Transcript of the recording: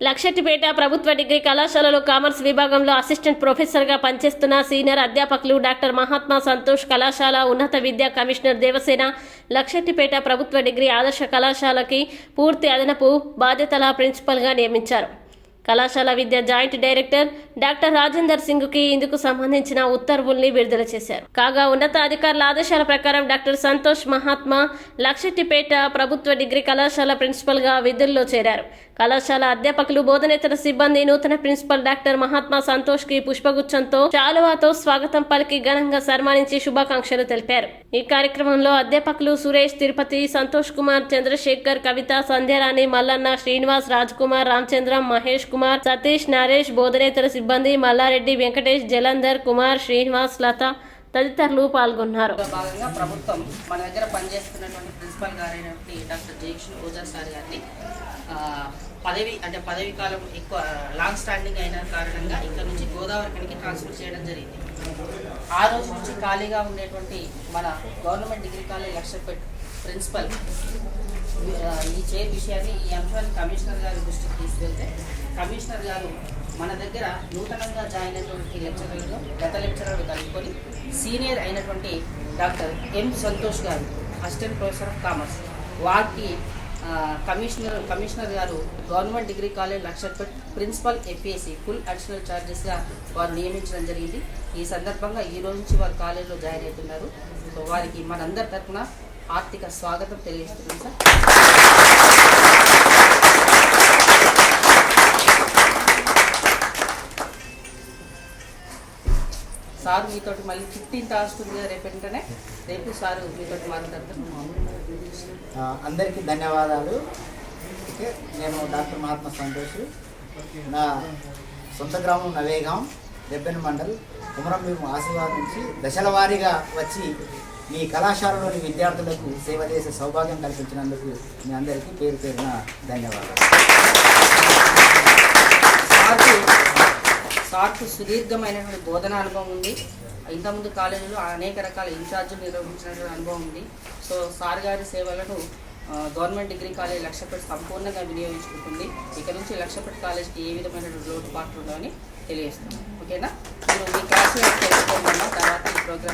లక్షెట్టిపేట ప్రభుత్వ డిగ్రీ కళాశాలలో కామర్స్ విభాగంలో అసిస్టెంట్ ప్రొఫెసర్గా పనిచేస్తున్న సీనియర్ అధ్యాపకులు డాక్టర్ మహాత్మా సంతోష్ కళాశాల ఉన్నత విద్యా కమిషనర్ దేవసేన లక్షెట్టిపేట ప్రభుత్వ డిగ్రీ ఆదర్శ కళాశాలకి పూర్తి అదనపు బాధ్యతల ప్రిన్సిపల్గా నియమించారు. కళాశాల విద్యా జాయింట్ డైరెక్టర్ డాక్టర్ రాజేందర్ సింగ్కి ఇందుకు సంబంధించిన ఉత్తర్వుల్ని విడుదల చేశారు. కాగా ఉన్నత అధికారుల ఆదేశాల ప్రకారం డాక్టర్ సంతోష్ మహాత్మా లక్షెట్టిపేట ప్రభుత్వ డిగ్రీ కళాశాల ప్రిన్సిపల్గా విధుల్లో చేరారు. కళాశాల అధ్యాపకులు బోధనేతర సిబ్బంది నూతన ప్రిన్సిపల్ డాక్టర్ మహాత్మా సంతోష్ కి పుష్పగుచ్చంతో చాలువాతో స్వాగతం పలికి ఘనంగా సన్మానించి శుభాకాంక్షలు తెలిపారు. ఈ కార్యక్రమంలో అధ్యాపకులు సురేష్, తిరుపతి, సంతోష్ కుమార్, చంద్రశేఖర్, కవిత, సంధ్యారాణి, మల్లన్న, శ్రీనివాస్, రాజ్ కుమార్, రామచంద్రం, మహేష్ కుమార్, సతీష్, నరేష్, బోధనేతర సిబ్బంది మల్లారెడ్డి, వెంకటేష్, జలంధర్ కుమార్, శ్రీనివాస్, లత తదితరులు పాల్గొన్నారు. భాగంగా ప్రభుత్వం మన దగ్గర పనిచేస్తున్నటువంటి ప్రిన్సిపల్ గారైనటువంటి డాక్టర్ జయకృష్ణ పూజారి సార్ గారిని పదవి కాలం ఎక్కువ లాంగ్ స్టాండింగ్ అయిన కారణంగా ఇక్కడ నుంచి గోదావరికి ట్రాన్స్ఫర్ చేయడం జరిగింది. ఆ రోజు నుంచి ఖాళీగా ఉండేటువంటి మన government degree college Lakshapeta principal ఈ చైర్ విషయాన్ని ఈ అంశాన్ని కమిషనర్ గారి దృష్టికి తీసుకెళ్తే కమిషనర్ గారు మన దగ్గర నూతనంగా జాయిన్ అయినటువంటి లెక్చరర్లు గత లెక్చరర్లు కలుపుకొని సీనియర్ అయినటువంటి డాక్టర్ ఎం సంతోష్ గారు అసిస్టెంట్ ప్రొఫెసర్ ఆఫ్ కామర్స్ వారికి కమిషనర్ గారు government degree college Lakshapeta principal FAC full additional ఛార్జెస్గా వారు నియమించడం జరిగింది. ఈ సందర్భంగా ఈ రోజు నుంచి వారు కాలేజీలో జాయిన్ అవుతున్నారు. సో వారికి మనందరి తరఫున ఆర్థిక స్వాగతం తెలియజేస్తున్నాం సార్. సార్ మీతోటి మళ్ళీ 15th వస్తుంది కదా రేపు రేపు సార్ మీతోటి మాట్లాడతాను. అందరికీ ధన్యవాదాలు. ఓకే, నేను డాక్టర్ మహాత్మా సంతోష్. నా సొంత గ్రామం నవేగాం, దెబ్బెన మండల్, కుమరంభీం ఆశీర్వాదం నుంచి దశల వారీగా వచ్చి మీ కళాశాలలోని విద్యార్థులకు సేవ చేసే సౌభాగ్యం కల్పించినందుకు మీ అందరికీ పేరు పేరున ధన్యవాదాలు. సార్కు సుదీర్ఘమైనటువంటి బోధన అనుభవం ఉంది. ఇంతకుముందు కాలేజీలో అనేక రకాల ఇన్ఛార్జీలు నిర్వహించినటువంటి అనుభవం ఉంది. సో సార్ గారి సేవలను గవర్నమెంట్ డిగ్రీ కాలేజ్ లక్షపేట సంపూర్ణంగా వినియోగించుకుంటుంది. ఇక నుంచి లక్షపేట కాలేజ్కి ఏ విధమైన లోటుపాట్లు ఉండవని తెలియజేస్తున్నాం. ఓకేనా? మీరు మీ క్లాస్ తెలుసుకోమన్నా తర్వాత ఈ ప్రోగ్రామ్